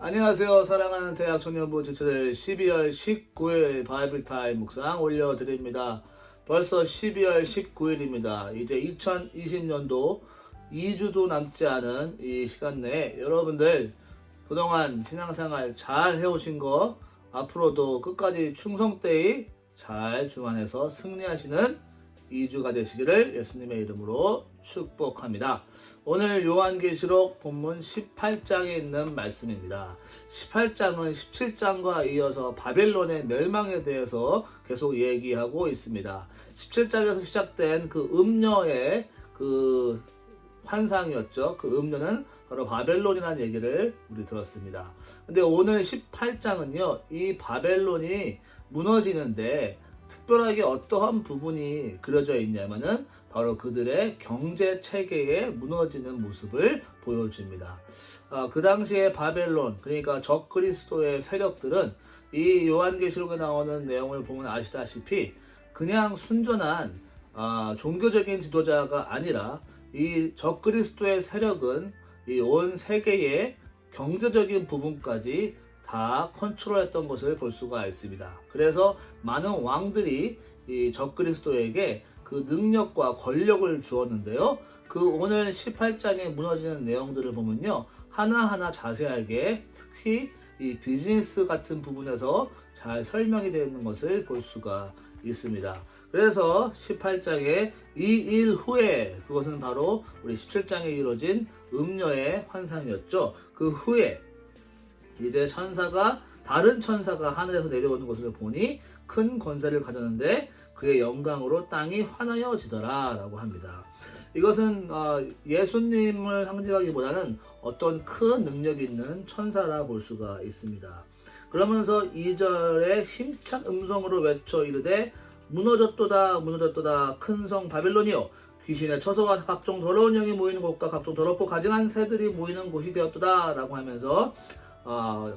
안녕하세요. 사랑하는 대학 청년부 지체들 12월 19일 바이블타임 묵상 올려드립니다. 벌써 12월 19일입니다. 이제 2020년도 2주도 남지 않은 이 시간 내에 여러분들 그동안 신앙생활 잘 해오신 거 앞으로도 끝까지 충성되이 잘 주관해서 승리하시는 2주가 되시기를 예수님의 이름으로 축복합니다. 오늘 요한계시록 본문 18장에 있는 말씀입니다. 18장은 17장과 이어서 바벨론의 멸망에 대해서 계속 얘기하고 있습니다. 17장에서 시작된 그 음녀의 그 환상이었죠. 그 음녀는 바로 바벨론이라는 얘기를 우리 들었습니다. 근데 오늘 18장은요, 이 바벨론이 무너지는데 특별하게 어떠한 부분이 그려져 있냐면은 바로 그들의 경제 체계의 무너지는 모습을 보여줍니다. 그 당시에 바벨론, 그러니까 적그리스도의 세력들은 이 요한계시록에 나오는 내용을 보면 아시다시피 그냥 순전한 종교적인 지도자가 아니라 이 적그리스도의 세력은 이 온 세계의 경제적인 부분까지 다 컨트롤했던 것을 볼 수가 있습니다. 그래서 많은 왕들이 이 적그리스도에게 그 능력과 권력을 주었는데요. 그 오늘 18장에 무너지는 내용들을 보면요, 하나하나 자세하게 특히 이 비즈니스 같은 부분에서 잘 설명이 되어 있는 것을 볼 수가 있습니다. 그래서 18장에 이 일 후에, 그것은 바로 우리 17장에 이루어진 음녀의 환상이었죠. 그 후에 이제 다른 천사가 하늘에서 내려오는 것을 보니 큰 권세를 가졌는데 그의 영광으로 땅이 환하여지더라 라고 합니다. 이것은 예수님을 상징하기보다는 어떤 큰 능력이 있는 천사라 볼 수가 있습니다. 그러면서 2절에 힘찬 음성으로 외쳐 이르되 무너졌도다 무너졌도다 큰 성 바벨론이여 귀신의 처소가 각종 더러운 영이 모이는 곳과 각종 더럽고 가증한 새들이 모이는 곳이 되었도다 라고 하면서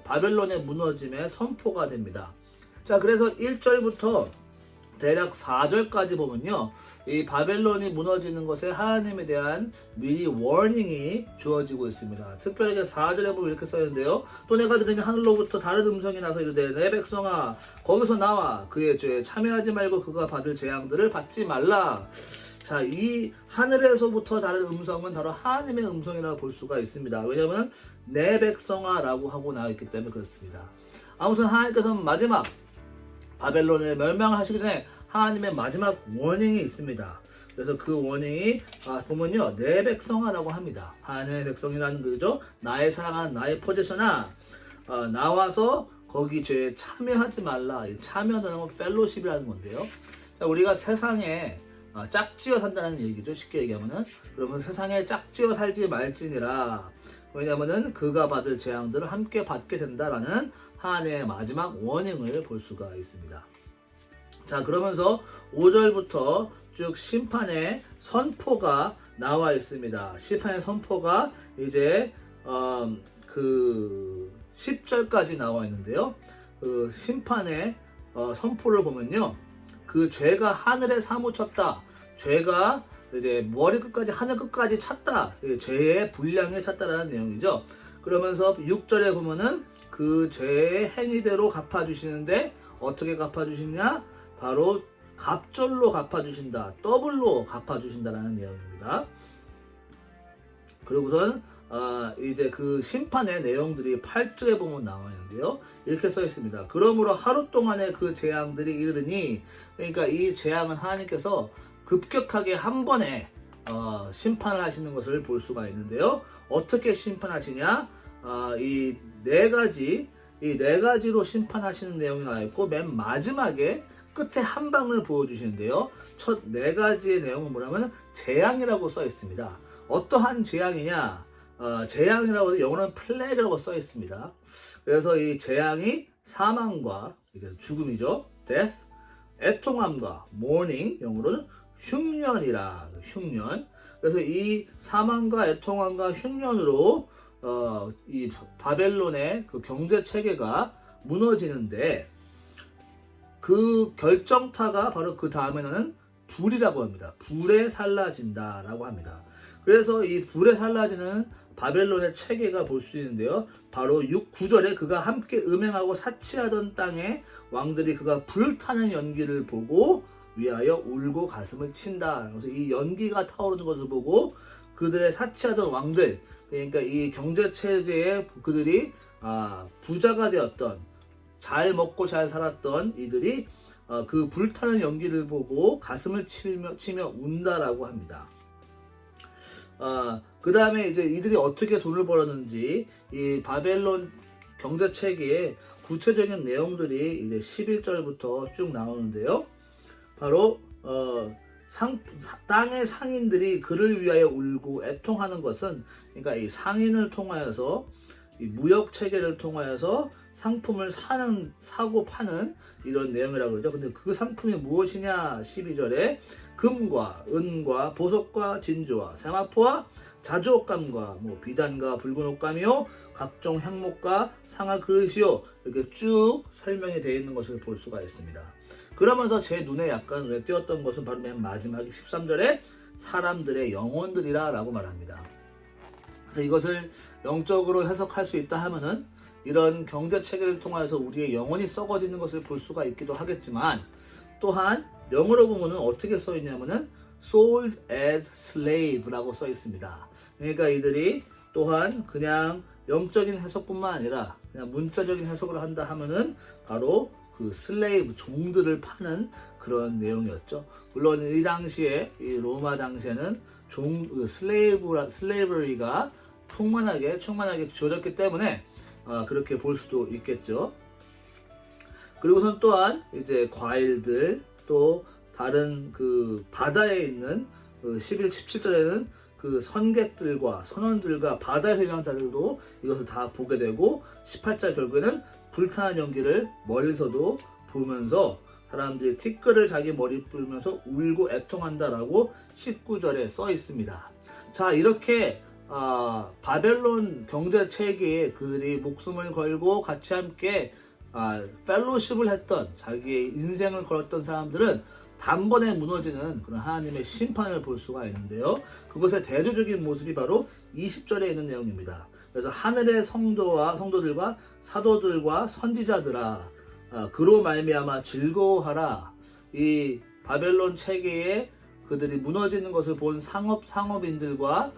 바벨론의 무너짐의 선포가 됩니다. 자, 그래서 1절부터 대략 4절까지 보면요, 이 바벨론이 무너지는 것에 하나님에 대한 미리 워닝이 주어지고 있습니다. 특별하게 4절에 보면 이렇게 써있는데요. 또 내가 들으니 하늘로부터 다른 음성이 나서 이르되 내 백성아 거기서 나와 그의 죄에 참여하지 말고 그가 받을 재앙들을 받지 말라. 자, 이 하늘에서부터 다른 음성은 바로 하나님의 음성이라고 볼 수가 있습니다. 왜냐하면 내 백성아 라고 하고 나왔기 때문에 그렇습니다. 아무튼 하나님께서는 마지막 바벨론을 멸망하시기 전에 하나님의 마지막 워닝이 있습니다. 그래서 그 워닝이 보면요, 내 백성아 라고 합니다. 하나님의 백성이라는 거죠. 나의 사랑하는 나의 포제션아, 나와서 거기 죄에 참여하지 말라. 참여하는 건 펠로십이라는 건데요. 자, 우리가 세상에 짝지어 산다는 얘기죠. 쉽게 얘기하면은. 그러면 세상에 짝지어 살지 말지니라. 왜냐하면은 그가 받을 재앙들을 함께 받게 된다라는 하나님의 마지막 워닝을 볼 수가 있습니다. 자, 그러면서 5절부터 쭉 심판의 선포가 나와 있습니다. 심판의 선포가 이제 그 10절까지 나와 있는데요. 그 심판의 선포를 보면요, 그 죄가 하늘에 사무쳤다. 죄가 이제 머리 끝까지 하늘 끝까지 찼다. 죄의 분량에 찼다라는 내용이죠. 그러면서 6절에 보면은 그 죄의 행위대로 갚아주시는데 어떻게 갚아주시냐? 바로 갑절로 갚아주신다. 더블로 갚아주신다라는 내용입니다. 그리고선 이제 그 심판의 내용들이 8절에 보면 나와 있는데요. 이렇게 써 있습니다. 그러므로 하루 동안의 그 재앙들이 이르니, 그러니까 이 재앙은 하나님께서 급격하게 한 번에 심판을 하시는 것을 볼 수가 있는데요. 어떻게 심판하시냐? 이 네 가지로 심판하시는 내용이 나와 있고, 맨 마지막에 끝에 한 방을 보여주시는데요. 첫 네 가지의 내용은 뭐냐면 재앙이라고 써 있습니다. 어떠한 재앙이냐? 재앙이라고 영어로는 플래그라고 써 있습니다. 그래서 이 재앙이 사망과 죽음이죠. death, 애통함과 mourning, 영어로는 흉년이라, 흉년. 그래서 이 사망과 애통함과 흉년으로 이 바벨론의 그 경제 체계가 무너지는데, 그 결정타가 바로 그 다음에는 불이라고 합니다. 불에 살라진다라고 합니다. 그래서 이 불에 살라지는 바벨론의 체계가 볼 수 있는데요. 바로 9절에 그가 함께 음행하고 사치하던 땅에 왕들이 그가 불타는 연기를 보고 위하여 울고 가슴을 친다. 그래서 이 연기가 타오르는 것을 보고 그들의 사치하던 왕들, 그러니까 이 경제체제에 그들이 부자가 되었던, 잘 먹고 잘 살았던 이들이 그 불타는 연기를 보고 가슴을 치며 운다라고 합니다. 그 다음에 이제 이들이 어떻게 돈을 벌었는지 이 바벨론 경제 체계의 구체적인 내용들이 이제 11절부터 쭉 나오는데요. 바로 땅의 상인들이 그를 위하여 울고 애통하는 것은, 그러니까 이 상인을 통하여서 이 무역 체계를 통하여서 상품을 사고 파는 이런 내용이라고 그러죠. 근데 그 상품이 무엇이냐? 12절에 금과 은과 보석과 진주와 세마포와 자주옷감과 비단과 붉은 옷감이요 각종 향목과 상아 그릇이요, 이렇게 쭉 설명이 되어 있는 것을 볼 수가 있습니다. 그러면서 제 눈에 약간 눈에 띄었던 것은 바로 맨 마지막 13절에 사람들의 영혼들이라 라고 말합니다. 그래서 이것을 영적으로 해석할 수 있다 하면은 이런 경제 체계를 통해서 우리의 영혼이 썩어지는 것을 볼 수가 있기도 하겠지만, 또한 영어로 보면은 어떻게 써 있냐면은 sold as slave라고 써 있습니다. 그러니까 이들이 또한 그냥 영적인 해석뿐만 아니라 그냥 문자적인 해석을 한다 하면은 바로 그 슬레이브, 종들을 파는 그런 내용이었죠. 물론 이 당시에, 이 로마 당시에는 슬레이버리가 충만하게 주어졌기 때문에 그렇게 볼 수도 있겠죠. 그리고선 또한 이제 과일들, 또 다른 그 바다에 있는 11, 17절에는 그 선객들과 선원들과 바다에서 일하는 자들도 이것을 다 보게 되고, 18절 결국에는 불타는 연기를 멀리서도 보면서 사람들이 티끌을 자기 머리 불면서 울고 애통한다라고 19절에 써 있습니다. 자, 이렇게 바벨론 경제 체계에 그들이 목숨을 걸고 같이 함께 펠로십을 했던, 자기의 인생을 걸었던 사람들은 단번에 무너지는 그런 하나님의 심판을 볼 수가 있는데요. 그것의 대조적인 모습이 바로 20절에 있는 내용입니다. 그래서 하늘의 성도들과 사도들과 선지자들아, 그로 말미암아 즐거워하라. 이 바벨론 체계에 그들이 무너지는 것을 본 상업인들과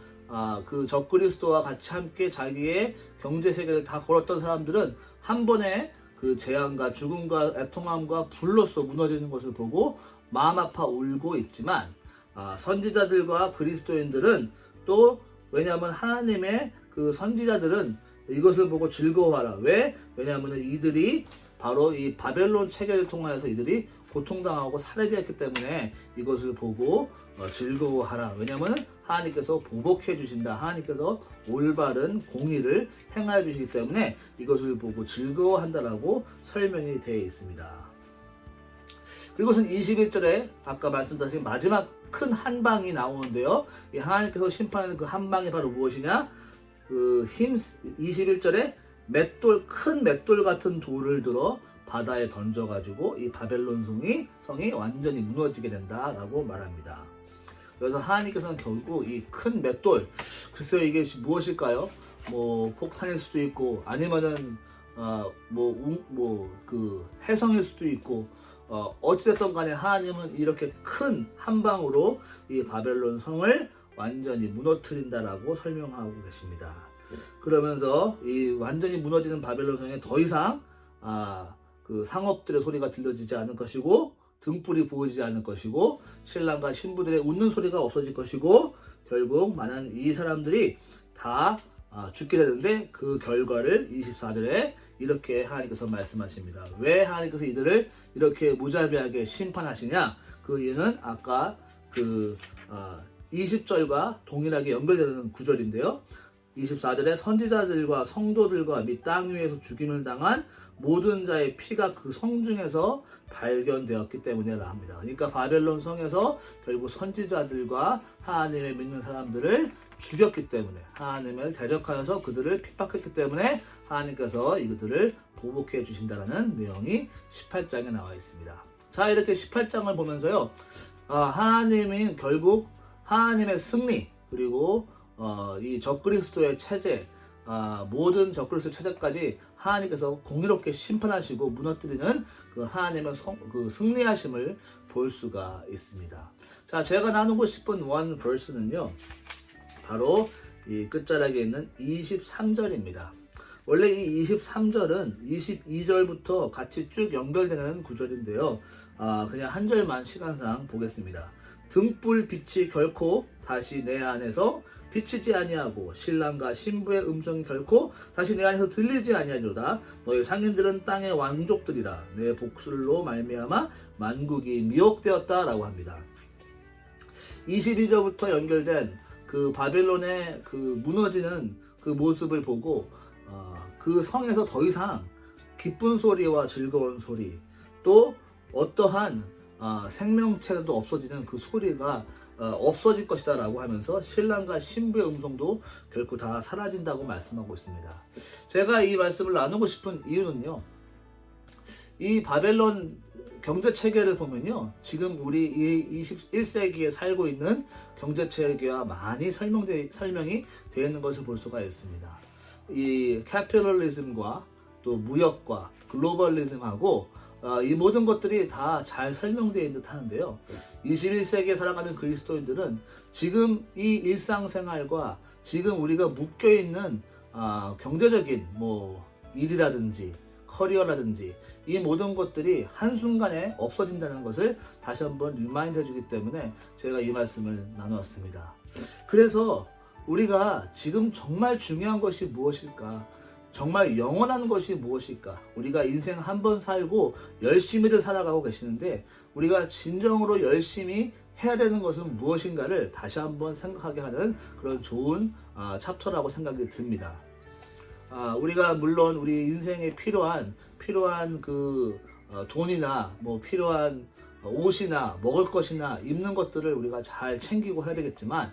그 적그리스도와 같이 함께 자기의 경제 세계를 다 걸었던 사람들은 한 번에 그 재앙과 죽음과 애통함과 불로써 무너지는 것을 보고 마음 아파 울고 있지만, 선지자들과 그리스도인들은 또, 왜냐하면 하나님의 그 선지자들은 이것을 보고 즐거워하라. 왜? 왜냐하면 이들이 바로 이 바벨론 체계를 통하여서 이들이 고통당하고 살해되었기 때문에 이것을 보고 즐거워하라. 왜냐하면 하나님께서 보복해 주신다. 하나님께서 올바른 공의를 행하여 주시기 때문에 이것을 보고 즐거워한다라고 설명이 되어 있습니다. 그리고선 21절에 아까 말씀드린 마지막 큰 한방이 나오는데요. 이 하나님께서 심판하는 그 한방이 바로 무엇이냐? 21절에 큰 맷돌 같은 돌을 들어 바다에 던져가지고 이 바벨론 성이 완전히 무너지게 된다라고 말합니다. 그래서 하나님께서는 결국 이 큰 맷돌, 글쎄요, 이게 무엇일까요? 폭탄일 수도 있고, 아니면은 그 해성일 수도 있고, 어찌됐든 간에 하나님은 이렇게 큰 한방으로 이 바벨론 성을 완전히 무너뜨린다라고 설명하고 계십니다. 그러면서 이 완전히 무너지는 바벨론 성에 더 이상 그 상업들의 소리가 들려지지 않을 것이고, 등불이 보이지 않을 것이고, 신랑과 신부들의 웃는 소리가 없어질 것이고, 결국 많은 이 사람들이 다 죽게 되는데, 그 결과를 24절에 이렇게 하나님께서 말씀하십니다. 왜 하나님께서 이들을 이렇게 무자비하게 심판하시냐? 그 이유는 아까 그 20절과 동일하게 연결되는 구절인데요. 24절에 선지자들과 성도들과 및 땅 위에서 죽임을 당한 모든 자의 피가 그 성 중에서 발견되었기 때문이라 합니다. 그러니까 바벨론 성에서 결국 선지자들과 하나님을 믿는 사람들을 죽였기 때문에, 하나님을 대적하여서 그들을 핍박했기 때문에 하나님께서 이들을 보복해 주신다는 내용이 18장에 나와 있습니다. 자, 이렇게 18장을 보면서요, 하나님이 결국 하나님의 승리, 그리고 이 적그리스도의 체제, 모든 적그리스도 체제까지 하나님께서 공의롭게 심판하시고 무너뜨리는 그 하나님의 그 승리하심을 볼 수가 있습니다. 자, 제가 나누고 싶은 원 verse는요, 바로 이 끝자락에 있는 23절입니다. 원래 이 23절은 22절부터 같이 쭉 연결되는 구절인데요. 그냥 한 절만 시간상 보겠습니다. 등불 빛이 결코 다시 내 안에서 비치지 아니하고 신랑과 신부의 음성이 결코 다시 내 안에서 들리지 아니하리로다. 너희 상인들은 땅의 왕족들이라. 내 복술로 말미암아 만국이 미혹되었다라고 합니다. 22절부터 연결된 그 바벨론의 그 무너지는 그 모습을 보고 그 성에서 더 이상 기쁜 소리와 즐거운 소리, 또 어떠한 생명체도 없어지는 그 소리가 없어질 것이다 라고 하면서 신랑과 신부의 음성도 결코 다 사라진다고 말씀하고 있습니다. 제가 이 말씀을 나누고 싶은 이유는요, 이 바벨론 경제 체계를 보면요, 지금 우리 이 21세기에 살고 있는 경제 체계와 많이 설명이 되어 있는 것을 볼 수가 있습니다. 이 캐피털리즘과 또 무역과 글로벌리즘하고 이 모든 것들이 다 잘 설명되어 있는 듯 하는데요. 21세기에 살아가는 그리스도인들은 지금 이 일상생활과 지금 우리가 묶여있는 경제적인 일이라든지 커리어라든지 이 모든 것들이 한순간에 없어진다는 것을 다시 한번 리마인드 해주기 때문에 제가 이 말씀을 나누었습니다. 그래서 우리가 지금 정말 중요한 것이 무엇일까? 정말 영원한 것이 무엇일까? 우리가 인생 한 번 살고 열심히들 살아가고 계시는데 우리가 진정으로 열심히 해야 되는 것은 무엇인가를 다시 한번 생각하게 하는 그런 좋은 챕터라고 생각이 듭니다. 우리가 물론 우리 인생에 필요한 그 돈이나 필요한 옷이나 먹을 것이나 입는 것들을 우리가 잘 챙기고 해야 되겠지만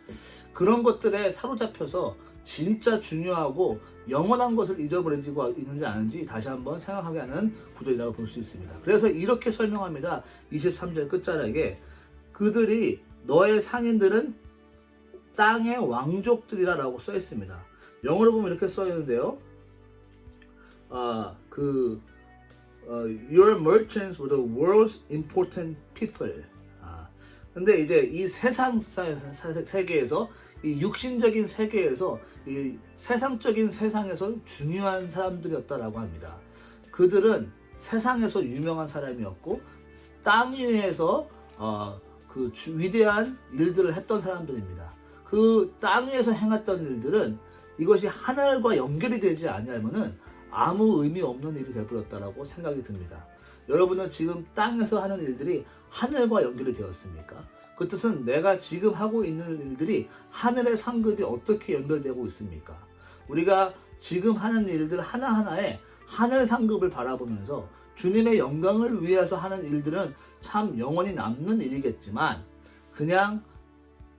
그런 것들에 사로잡혀서 진짜 중요하고 영원한 것을 잊어버리고 있는지 아닌지 다시 한번 생각하게 하는 구절이라고 볼 수 있습니다. 그래서 이렇게 설명합니다. 23절 끝자락에 그들이 너의 상인들은 땅의 왕족들이라 라고 써 있습니다. 영어로 보면 이렇게 써 있는데요. Your merchants were the world's important people. 근데 이제 이 세상 세계에서 이 육신적인 세계에서 이 세상적인 세상에서 중요한 사람들이었다라고 합니다. 그들은 세상에서 유명한 사람이었고 땅 위에서 그 위대한 일들을 했던 사람들입니다. 그 땅 위에서 행했던 일들은 이것이 하늘과 연결이 되지 않으면은 아무 의미 없는 일이 되어버렸다라고 생각이 듭니다. 여러분은 지금 땅에서 하는 일들이 하늘과 연결이 되었습니까? 그 뜻은 내가 지금 하고 있는 일들이 하늘의 상급이 어떻게 연결되고 있습니까? 우리가 지금 하는 일들 하나하나에 하늘 상급을 바라보면서 주님의 영광을 위해서 하는 일들은 참 영원히 남는 일이겠지만 그냥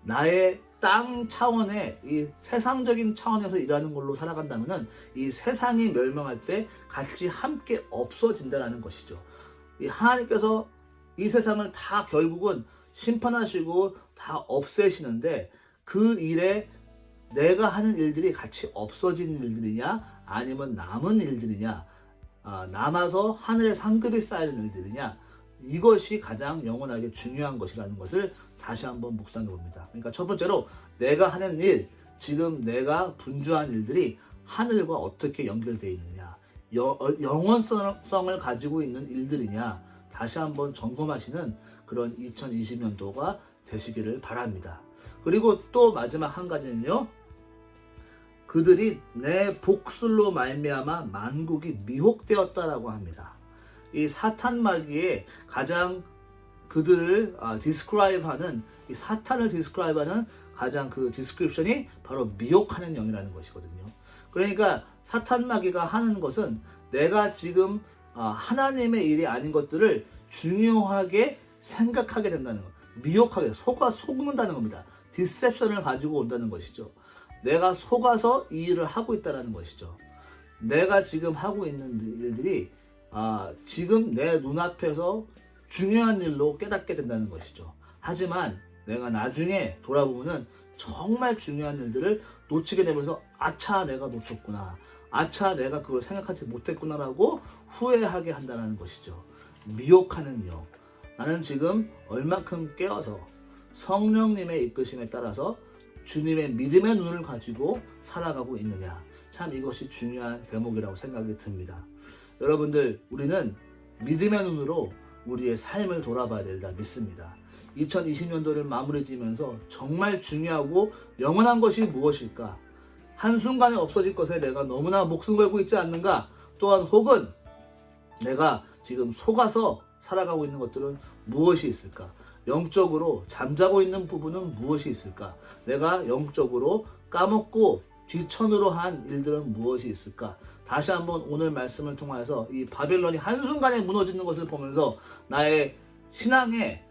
나의 땅 차원의 이 세상적인 차원에서 일하는 걸로 살아간다면 이 세상이 멸망할 때 같이 함께 없어진다는 것이죠. 이 하나님께서 이 세상을 다 결국은 심판하시고 다 없애시는데 그 일에 내가 하는 일들이 같이 없어진 일들이냐 아니면 남은 일들이냐, 남아서 하늘의 상급이 쌓이는 일들이냐, 이것이 가장 영원하게 중요한 것이라는 것을 다시 한번 묵상해 봅니다. 그러니까 첫 번째로 내가 하는 일, 지금 내가 분주한 일들이 하늘과 어떻게 연결되어 있느냐, 영원성을 가지고 있는 일들이냐 다시 한번 점검하시는 그런 2020년도가 되시기를 바랍니다. 그리고 또 마지막 한 가지는요, 그들이 내 복술로 말미암아 만국이 미혹되었다라고 합니다. 이 사탄 마귀의 가장 그들을 디스크라이브하는, 이 사탄을 디스크라이브하는 가장 그 디스크립션이 바로 미혹하는 영이라는 것이거든요. 그러니까 사탄 마귀가 하는 것은 내가 지금 하나님의 일이 아닌 것들을 중요하게 생각하게 된다는 것, 미혹하게 속는다는 겁니다. 디셉션을 가지고 온다는 것이죠. 내가 속아서 이 일을 하고 있다는 것이죠. 내가 지금 하고 있는 일들이 지금 내 눈앞에서 중요한 일로 깨닫게 된다는 것이죠. 하지만 내가 나중에 돌아보면 정말 중요한 일들을 놓치게 되면서 아차 내가 놓쳤구나, 아차 내가 그걸 생각하지 못했구나라고 후회하게 한다는 것이죠. 미혹하는 미혹. 나는 지금 얼만큼 깨어서 성령님의 이끄심에 따라서 주님의 믿음의 눈을 가지고 살아가고 있느냐. 참 이것이 중요한 대목이라고 생각이 듭니다. 여러분들, 우리는 믿음의 눈으로 우리의 삶을 돌아봐야 되리라 믿습니다. 2020년도를 마무리 지면서 정말 중요하고 영원한 것이 무엇일까? 한순간에 없어질 것에 내가 너무나 목숨 걸고 있지 않는가? 또한 혹은 내가 지금 속아서 살아가고 있는 것들은 무엇이 있을까? 영적으로 잠자고 있는 부분은 무엇이 있을까? 내가 영적으로 까먹고 뒤천으로 한 일들은 무엇이 있을까? 다시 한번 오늘 말씀을 통해서 이 바벨론이 한순간에 무너지는 것을 보면서 나의 신앙에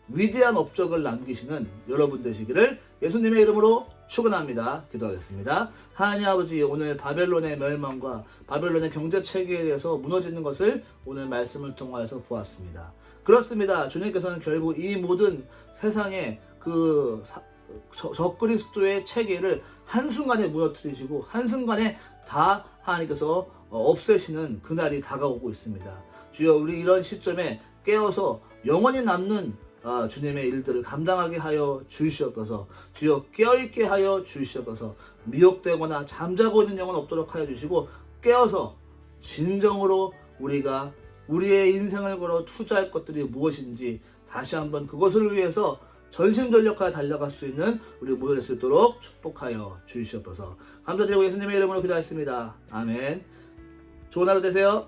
위대한 업적을 남기시는 여러분 되시기를 예수님의 이름으로 축원합니다. 기도하겠습니다. 하나님 아버지, 오늘 바벨론의 멸망과 바벨론의 경제 체계에 대해서 무너지는 것을 오늘 말씀을 통해서 보았습니다. 그렇습니다. 주님께서는 결국 이 모든 세상의 적그리스도의 체계를 한순간에 무너뜨리시고 한순간에 다 하나님께서 없애시는 그날이 다가오고 있습니다. 주여, 우리 이런 시점에 깨어서 영원히 남는 주님의 일들을 감당하게 하여 주시옵소서. 주여, 깨어있게 하여 주시옵소서. 미혹되거나 잠자고 있는 영혼 없도록 하여 주시고, 깨어서 진정으로 우리가 우리의 인생을 걸어 투자할 것들이 무엇인지 다시 한번 그것을 위해서 전심전력하여 달려갈 수 있는 우리 모두 될 수 있도록 축복하여 주시옵소서. 감사드리고 예수님의 이름으로 기도하였습니다. 아멘. 좋은 하루 되세요.